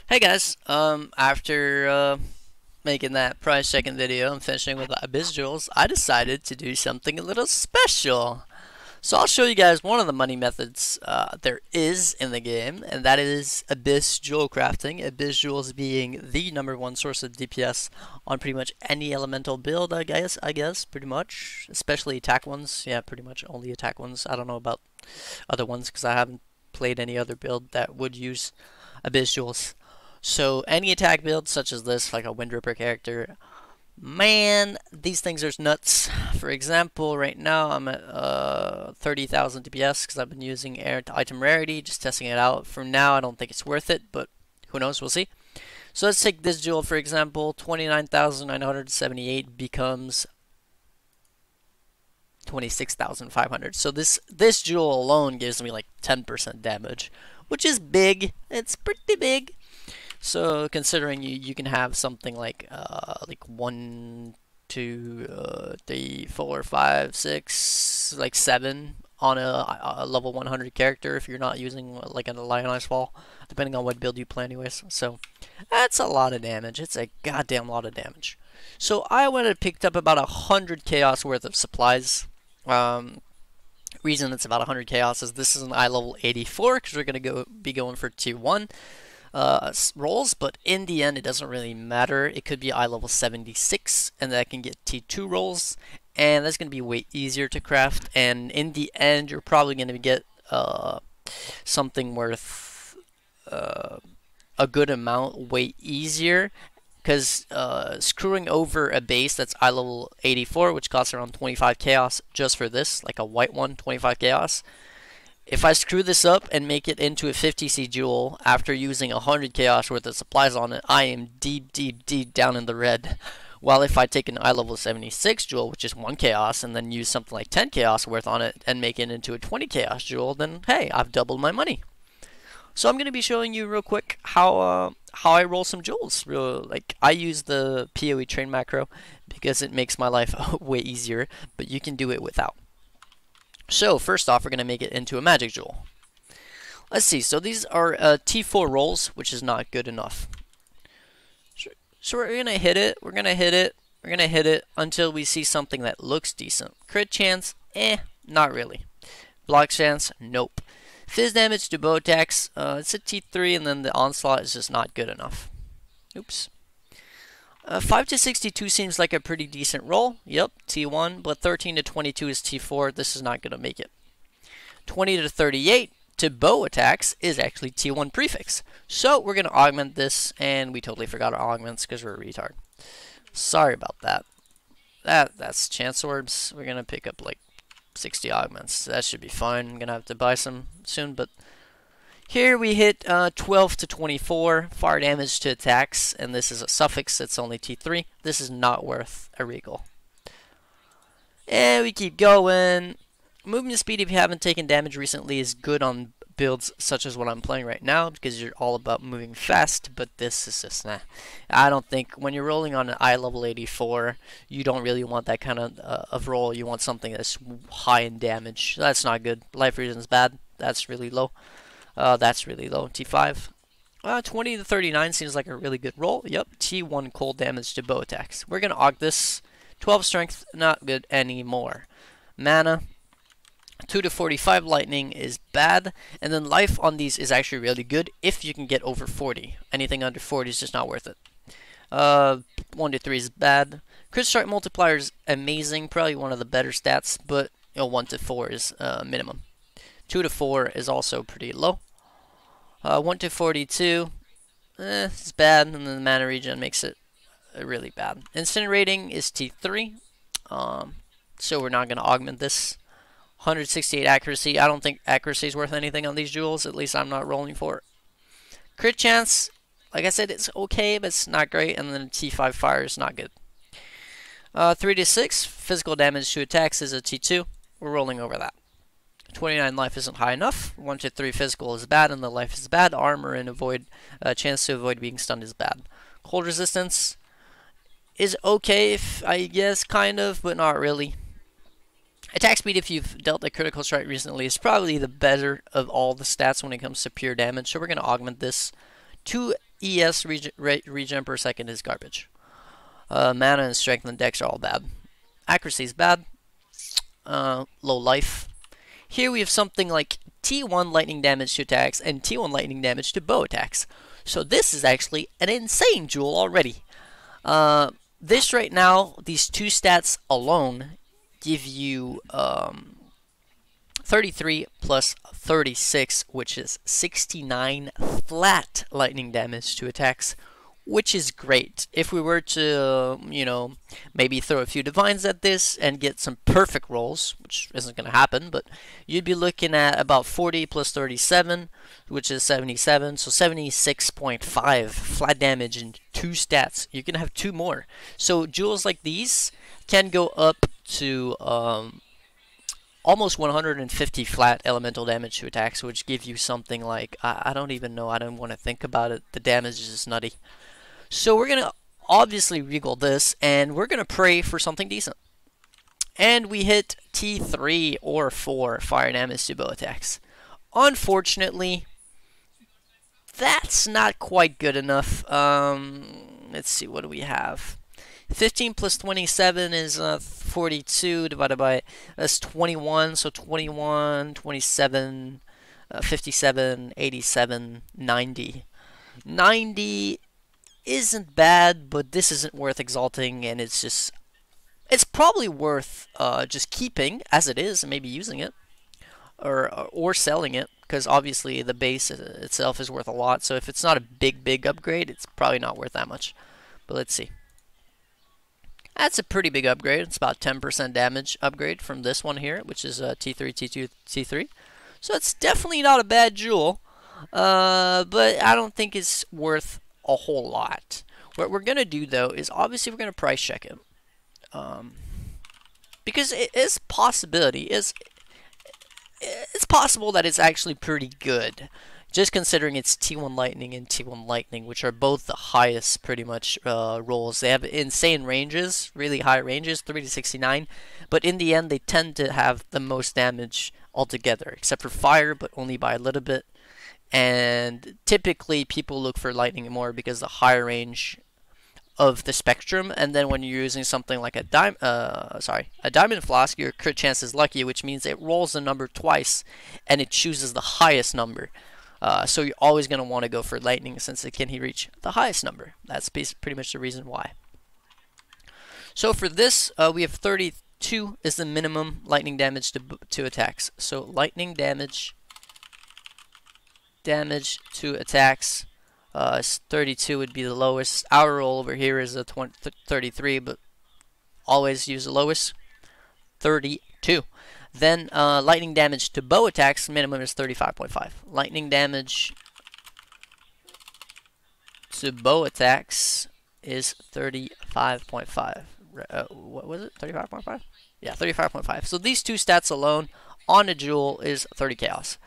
Hey guys, after making that price checking video and finishing with Abyss Jewels, I decided to do something a little special. So I'll show you guys one of the money methods there is in the game, and that is Abyss Jewel crafting. Abyss Jewels being the #1 source of DPS on pretty much any elemental build, I guess, pretty much. Especially attack ones. Yeah, pretty much only attack ones. I don't know about other ones because I haven't played any other build that would use Abyss Jewels. So any attack build such as this, like a Windripper character, man, these things are nuts. For example, right now I'm at 30,000 DPS because I've been using air to item rarity, just testing it out. For now, I don't think it's worth it, but who knows? We'll see. So let's take this jewel for example. 29,978 becomes 26,500. So this jewel alone gives me like 10% damage, which is big. It's pretty big. So considering you can have something like 1, 2, 3, 4, 5, 6, like 7 on a level 100 character if you're not using like an Lionized Fall, depending on what build you play anyways. So that's a lot of damage. It's a goddamn lot of damage. So I went and picked up about 100 chaos worth of supplies. Reason it's about 100 chaos is this is an eye level 84 because we're gonna be going for tier 1 rolls, but in the end it doesn't really matter. It could be eye level 76 and that can get T2 rolls, and that's going to be way easier to craft, and in the end you're probably going to get something worth a good amount way easier, because screwing over a base that's eye level 84, which costs around 25 chaos just for this, like a white one, 25 chaos. If I screw this up and make it into a 50C jewel after using 100 chaos worth of supplies on it, I am deep, deep, deep down in the red. While if I take an eye level 76 jewel, which is 1 chaos, and then use something like 10 chaos worth on it and make it into a 20 chaos jewel, then hey, I've doubled my money. So I'm going to be showing you real quick how I roll some jewels. Like I use the PoE train macro because it makes my life way easier, but you can do it without. So first off, we're going to make it into a magic jewel. Let's see, so these are T4 rolls, which is not good enough. So we're going to hit it, we're going to hit it, we're going to hit it until we see something that looks decent. Crit chance, not really. Block chance, nope. Fizz damage to bow attacks, it's a T3, and then the onslaught is just not good enough. Oops. 5 to 62 seems like a pretty decent roll. Yep, T1, but 13 to 22 is T4. This is not going to make it. 20 to 38 to bow attacks is actually T1 prefix. So we're going to augment this, and we totally forgot our augments because we're a retard. Sorry about that. That's chance orbs. We're going to pick up like 60 augments. That should be fine. I'm going to have to buy some soon, but here we hit 12 to 24 fire damage to attacks, and this is a suffix. It's only T3. This is not worth a regal. And we keep going. Movement speed, if you haven't taken damage recently, is good on builds such as what I'm playing right now because you're all about moving fast, but this is just nah. I don't think when you're rolling on an eye level 84, you don't really want that kind of roll. You want something that's high in damage. That's not good. Life reason is bad. That's really low. That's really low. T5. 20 to 39 seems like a really good roll. Yep. T1 cold damage to bow attacks. We're going to aug this. 12 strength, not good anymore. Mana. 2 to 45 lightning is bad. And then life on these is actually really good if you can get over 40. Anything under 40 is just not worth it. 1 to 3 is bad. Crit strike multiplier is amazing. Probably one of the better stats, but 1 to 4 is minimum. 2 to 4 is also pretty low. 1 to 42, it's bad, and then the mana regen makes it really bad. Incinerating is T3, so we're not going to augment this. 168 accuracy, I don't think accuracy is worth anything on these jewels, at least I'm not rolling for it. Crit chance, like I said, it's okay, but it's not great, and then T5 fire is not good. 3 to 6, physical damage to attacks is a T2, we're rolling over that. 29 life isn't high enough. 1 to 3 physical is bad, and the life is bad. Armor and chance to avoid being stunned is bad. Cold resistance is okay, I guess, kind of, but not really. Attack speed, if you've dealt a critical strike recently, is probably the better of all the stats when it comes to pure damage. So we're going to augment this to ES regen per second is garbage. Mana and strength and dex are all bad. Accuracy is bad. Low life. Here we have something like T1 lightning damage to attacks and T1 lightning damage to bow attacks. So this is actually an insane jewel already. This right now, these two stats alone give you 33 plus 36, which is 69 flat lightning damage to attacks, which is great. If we were to, maybe throw a few divines at this and get some perfect rolls, which isn't going to happen, but you'd be looking at about 40 plus 37, which is 77, so 76.5 flat damage in two stats. You're going to have two more. So jewels like these can go up to almost 150 flat elemental damage to attacks, which give you something like, I don't even know, I don't want to think about it. The damage is just nutty. So we're going to obviously regal this, and we're going to pray for something decent. And we hit T3 or 4 fire damage to bow attacks. Unfortunately, that's not quite good enough. Let's see, what do we have? 15 plus 27 is 42 divided by, that's 21, so 21, 27, 57, 87, 90. 90 isn't bad, but this isn't worth exalting, and it's probably worth just keeping as it is and maybe using it or selling it, because obviously the base itself is worth a lot. So if it's not a big upgrade, it's probably not worth that much. But let's see. That's a pretty big upgrade. It's about 10% damage upgrade from this one here, which is T3, T2, T3. So it's definitely not a bad jewel, but I don't think it's worth a whole lot. What we're going to do, though, is obviously we're going to price check it. Because it is it's possible that it's actually pretty good. Just considering it's T1 Lightning and T1 Lightning, which are both the highest pretty much rolls. They have insane ranges, really high ranges, 3 to 69. But in the end, they tend to have the most damage altogether, except for fire, but only by a little bit. And typically, people look for lightning more because the higher range of the spectrum. And then when you're using something like a diamond flask, your crit chance is lucky, which means it rolls the number twice, and it chooses the highest number. So you're always going to want to go for lightning since it can reach the highest number. That's pretty much the reason why. So for this, we have 32 is the minimum lightning damage to attacks. So lightning damage to attacks, 32 would be the lowest. Our roll over here is a 33, but always use the lowest, 32. Then lightning damage to bow attacks, minimum is 35.5. Lightning damage to bow attacks is 35.5. What was it? 35.5? Yeah, 35.5. So these two stats alone on a jewel is 30 chaos,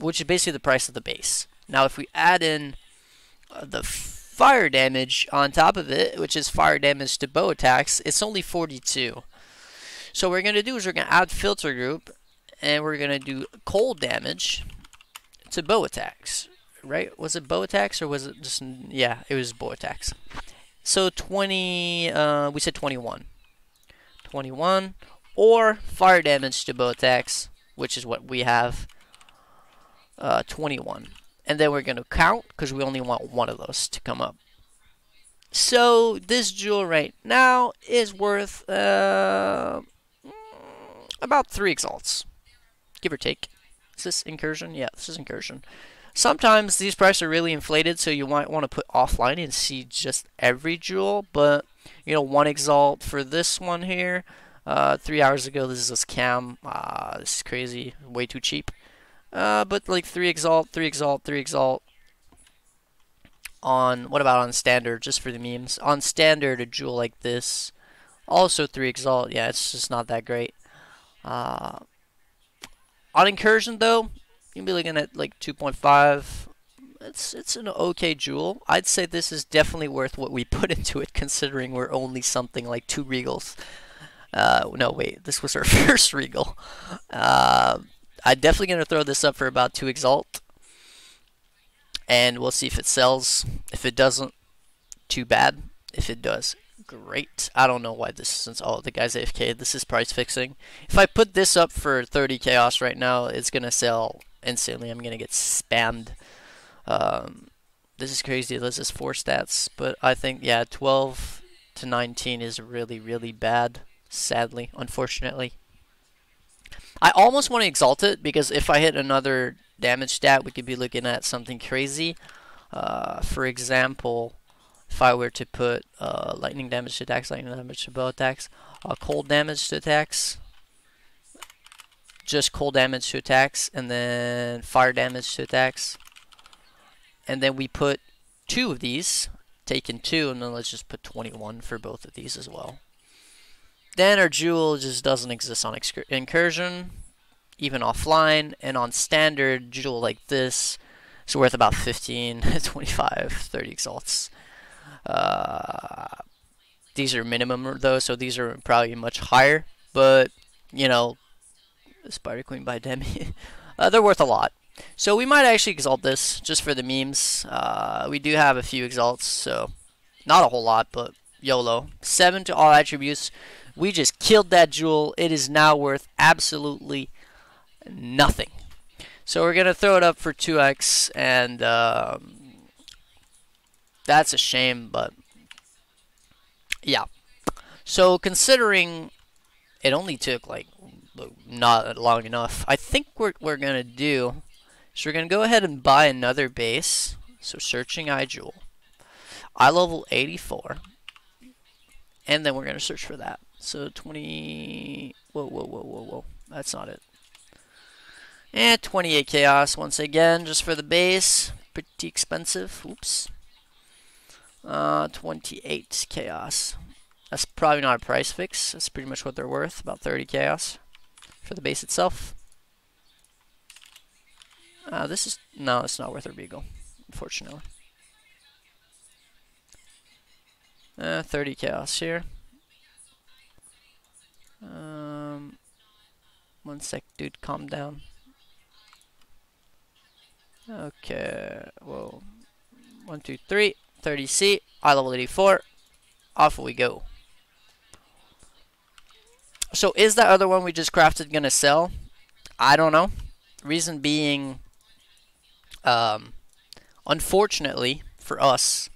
which is basically the price of the base. Now, if we add in the fire damage on top of it, which is fire damage to bow attacks, it's only 42. So what we're going to do is we're going to add filter group, and we're going to do cold damage to bow attacks, right? Was it bow attacks, or was it just, yeah, it was bow attacks. So 20, we said 21. 21, or fire damage to bow attacks, which is what we have, 21. And then we're going to count, because we only want one of those to come up. So this jewel right now is worth about 3 exalts, give or take. Is this incursion? Yeah, this is incursion. Sometimes these prices are really inflated, so you might want to put offline and see just every jewel. But 1 exalt for this one here. 3 hours ago, this is a scam. This is crazy, way too cheap. But like 3 exalt, 3 exalt, 3 exalt. What about on standard, just for the memes? On standard, a jewel like this, also 3 exalt. Yeah, it's just not that great. On incursion, though, you'll be looking at like 2.5. It's an okay jewel. I'd say this is definitely worth what we put into it, considering we're only something like 2 regals. No, wait, this was our first regal. I'm definitely going to throw this up for about 2 exalt. and we'll see if it sells. If it doesn't, too bad. If it does, great. I don't know why this, since all the guys AFK, this is price fixing. If I put this up for 30 chaos right now, it's gonna sell instantly. I'm gonna get spammed. This is crazy. This is 4 stats, but I think, yeah, 12 to 19 is really, really bad, sadly, unfortunately. I almost want to exalt it, because if I hit another damage stat, we could be looking at something crazy. For example, if I were to put lightning damage to attacks, lightning damage to bow attacks, cold damage to attacks, just cold damage to attacks, and then fire damage to attacks, and then we put 2 of these, taken 2, and then let's just put 21 for both of these as well. Then our jewel just doesn't exist on incursion, even offline, and on standard, jewel like this is worth about 15, 25, 30 exalts. These are minimum though, so these are probably much higher, but you know, Spider Queen by Demi, they're worth a lot. So we might actually exalt this just for the memes. We do have a few exalts, so not a whole lot, but YOLO. 7 to all attributes. We just killed that jewel. It is now worth absolutely nothing. So we're gonna throw it up for 2x, and that's a shame, but yeah. So considering it only took like not long enough, I think what we're gonna do is we're gonna go ahead and buy another base. So searching iJewel, I level 84, and then we're gonna search for that. So 20. Whoa. That's not it. And 28 chaos once again, just for the base. Pretty expensive. Oops. 28 chaos. That's probably not a price fix. That's pretty much what they're worth. About 30 chaos for the base itself. This is no, it's not worth a beagle, unfortunately. 30 chaos here. 1 sec, dude, calm down. Okay, whoa. 1, 2, 3. 30C. I level 84. Off we go. So is that other one we just crafted gonna sell? I don't know. Reason being, unfortunately for us,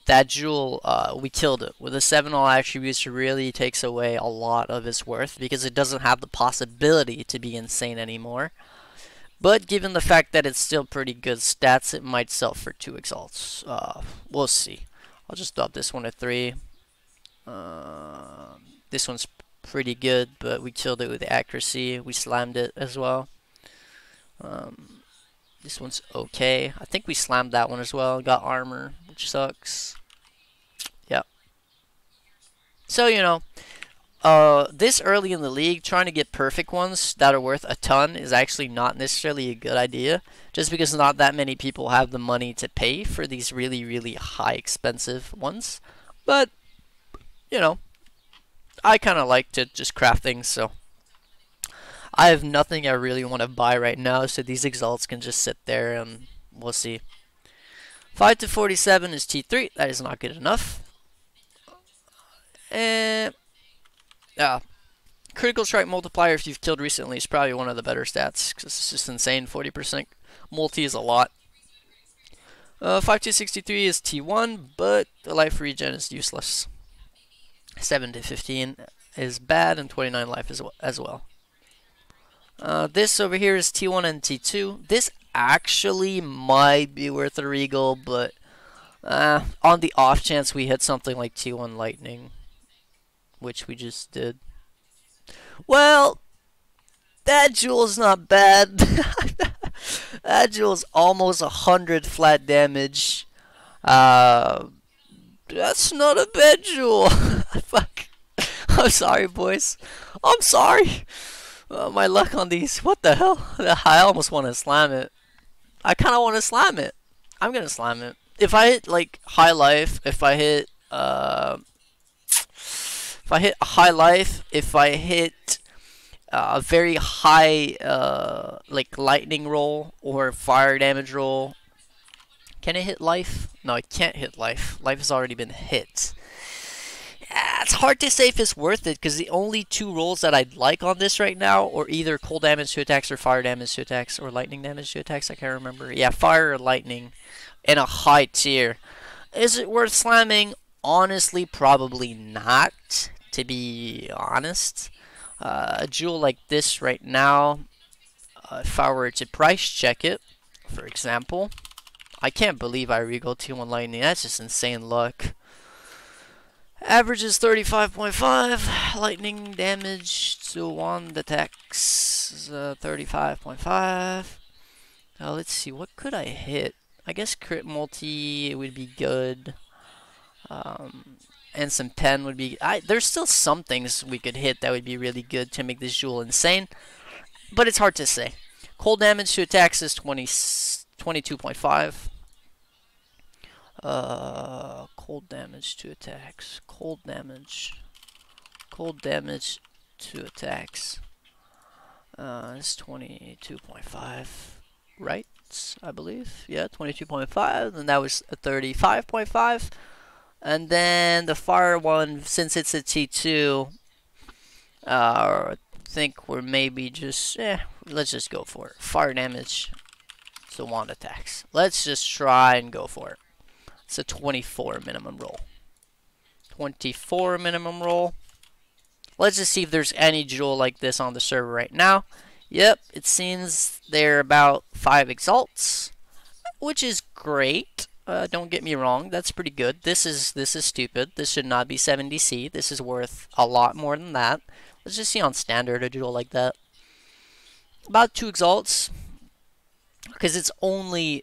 that jewel, we killed it. With the 7 all attributes, it really takes away a lot of its worth, because it doesn't have the possibility to be insane anymore. But given the fact that it's still pretty good stats, it might sell for 2 exalts. We'll see. I'll just drop this one at 3. This one's pretty good, but we killed it with accuracy. We slammed it as well. This one's okay. I think we slammed that one as well. Got armor, which sucks. Yep. So, you know, this early in the league, trying to get perfect ones that are worth a ton is actually not necessarily a good idea, just because not that many people have the money to pay for these really, really high expensive ones. But, you know, I kind of like to just craft things, so I have nothing I really want to buy right now, so these exalts can just sit there and we'll see. 5 to 47 is T3. That is not good enough. And critical strike multiplier if you've killed recently is probably one of the better stats, because it's just insane. 40% multi is a lot. 5 to 63 is T1, but the life regen is useless. 7 to 15 is bad, and 29 life as well. This over here is T1 and T2. This actually might be worth a regal, but on the off chance we hit something like T1 lightning, which we just did. Well, that jewel's not bad. That jewel's almost 100 flat damage. That's not a bad jewel. Fuck. I'm sorry, boys. I'm sorry. My luck on these. What the hell? I almost want to slam it. I kind of want to slam it. I'm gonna slam it. If I hit like high life, if I hit high life, if I hit a very high like lightning roll or fire damage roll, Can it hit life? No, it can't hit life. Life has already been hit. It's hard to say if it's worth it because the only two rolls that I'd like on this right now are either cold damage to attacks or fire damage to attacks or lightning damage to attacks. I can't remember. Yeah, fire or lightning in a high tier. Is it worth slamming? Honestly, probably not, to be honest. A jewel like this right now, if I were to price check it, for example, I can't believe I regal T1 lightning. That's just insane luck. Average is 35.5. Lightning damage to wand attacks 35.5. Let's see, what could I hit? I guess crit multi would be good. And some 10 would be... there's still some things we could hit that would be really good to make this jewel insane. But it's hard to say. Cold damage to attacks is 22.5. Cold damage to attacks. Cold damage to attacks. It's 22.5, right? I believe. Yeah, 22.5. And that was a 35.5. And then the fire one, since it's a T2, I think we're maybe just, let's just go for it. Fire damage to wand attacks. Let's just try and go for it. It's a 24 minimum roll. 24 minimum roll. Let's just see if there's any jewel like this on the server right now. Yep, it seems they're about 5 exalts, which is great. Don't get me wrong, that's pretty good. This is stupid. This should not be 70C. This is worth a lot more than that. Let's just see on standard a jewel like that. About 2 exalts, because it's only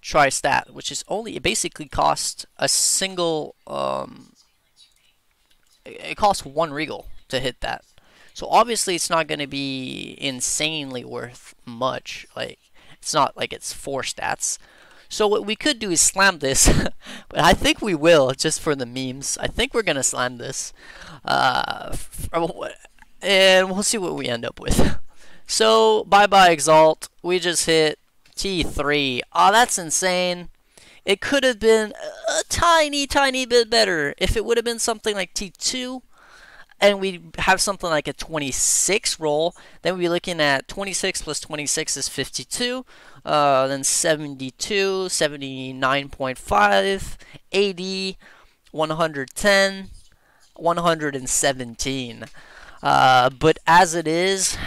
tri-stat, which is only, it basically costs a single, it costs 1 regal to hit that. So obviously it's not going to be insanely worth much. Like, it's not like it's 4 stats. So what we could do is slam this, but I think we will, just for the memes. I think we're going to slam this, and we'll see what we end up with. So, bye-bye Exalt. We just hit T3. Oh, that's insane. It could have been a tiny, tiny bit better if it would have been something like T2, and we have something like a 26 roll. Then we'd be looking at 26 plus 26 is 52. Then 72, 79.5, 80, 110, 117. But as it is,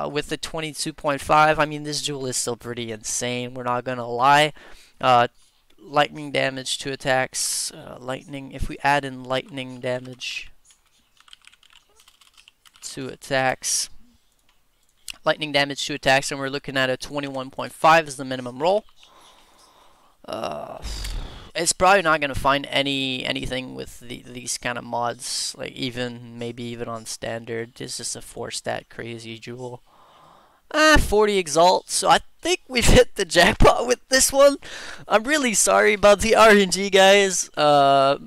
with the 22.5, I mean, this jewel is still pretty insane. We're not gonna lie. Lightning damage to attacks. Lightning. If we add in lightning damage to attacks. Lightning damage to attacks, and we're looking at a 21.5 as the minimum roll. It's probably not going to find anything with these kind of mods, like maybe even on standard. This is a 4-stat crazy jewel. 40 exalt, so I think we've hit the jackpot with this one. I'm really sorry about the RNG, guys. I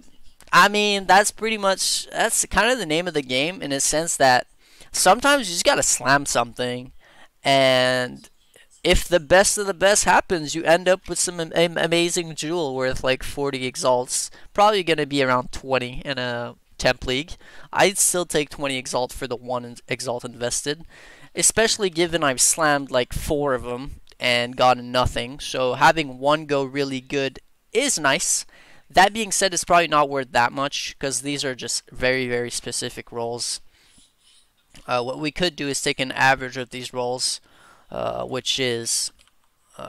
mean, that's kind of the name of the game, in a sense that sometimes you just gotta slam something, and if the best of the best happens, you end up with some amazing jewel worth like 40 exalts. Probably gonna be around 20 in a temp league. I'd still take 20 exalt for the 1 exalt invested, especially given I've slammed like 4 of them and gotten nothing. So having 1 go really good is nice. That being said, it's probably not worth that much because these are just very, very specific rolls. What we could do is take an average of these rolls, which is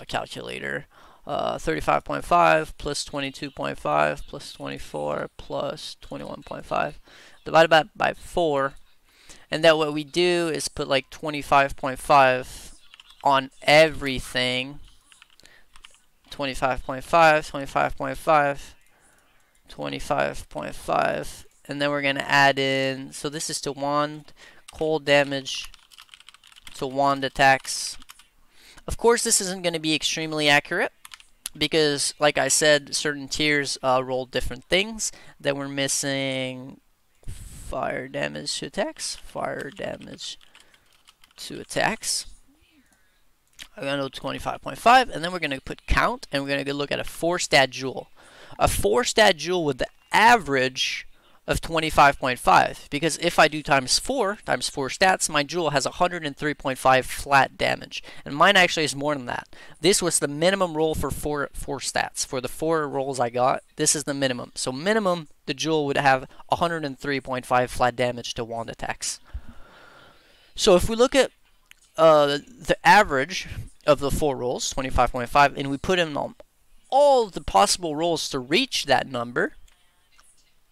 calculator. 35.5 plus 22.5 plus 24 plus 21.5 divided by 4. And then what we do is put like 25.5 on everything. 25.5, 25.5, 25.5, and then we're going to add in, so this is to wand, cold damage to wand attacks. Of course, this isn't going to be extremely accurate because, like I said, certain tiers roll different things. Then we're missing fire damage to attacks, fire damage to attacks. I'm going to go 25.5, and then we're going to put count, and we're going to look at a 4-stat jewel. A 4-stat jewel with the average of 25.5, because if I do times 4 stats, my jewel has 103.5 flat damage, and mine actually is more than that. This was the minimum roll for four stats. For the 4 rolls I got, this is the minimum. So minimum, the jewel would have 103.5 flat damage to wand attacks. So if we look at the average of the 4 rolls, 25.5, and we put in all the possible rolls to reach that number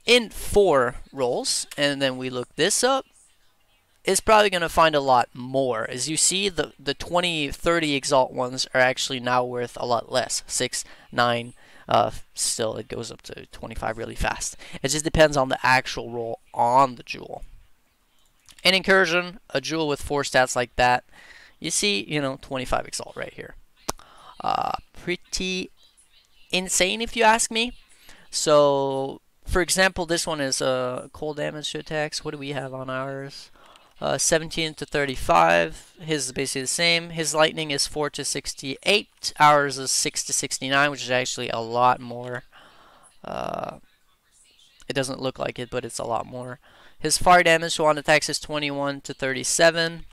in 4 rolls, and then we look this up, it's probably going to find a lot more. As you see, the 20, 30 Exalt ones are actually now worth a lot less. 6, 9, still it goes up to 25 really fast. It just depends on the actual roll on the jewel. In Incursion, a jewel with 4 stats like that, you see, 25 Exalt right here. Pretty insane if you ask me. So, for example, this one is cold damage to attacks. What do we have on ours? 17 to 35. His is basically the same. His lightning is 4 to 68. Ours is 6 to 69, which is actually a lot more. It doesn't look like it, but it's a lot more. His fire damage to one attacks is 21 to 37.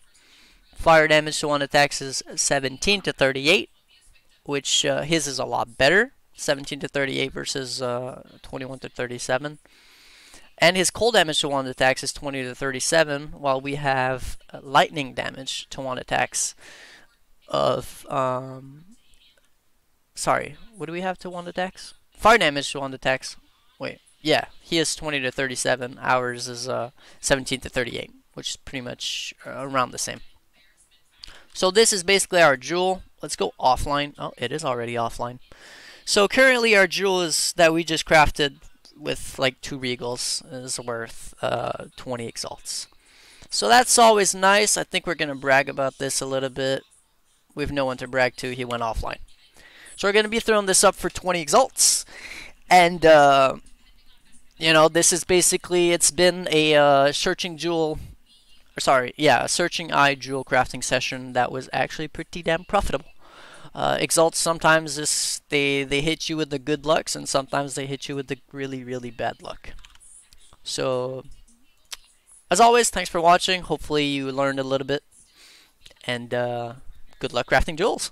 Fire damage to one attacks is 17 to 38, which his is a lot better. 17 to 38 versus 21 to 37. And his cold damage to one attacks is 20 to 37, while we have lightning damage to one attacks of sorry, what do we have to one attacks? Fire damage to one attacks. Wait, yeah, he is 20 to 37. Ours is 17 to 38, which is pretty much around the same. So this is basically our jewel. Let's go offline. Oh, it is already offline. So currently our jewel is that we just crafted with like 2 regals is worth 20 exalts. So that's always nice. I think we're going to brag about this a little bit. We have no one to brag to. He went offline. So we're going to be throwing this up for 20 exalts. And, this is basically, it's been a searching jewel, searching eye jewel crafting session that was actually pretty damn profitable. Exalts sometimes they hit you with the good lucks, and sometimes they hit you with the really, really bad luck. So, as always, thanks for watching. Hopefully you learned a little bit, and good luck crafting jewels.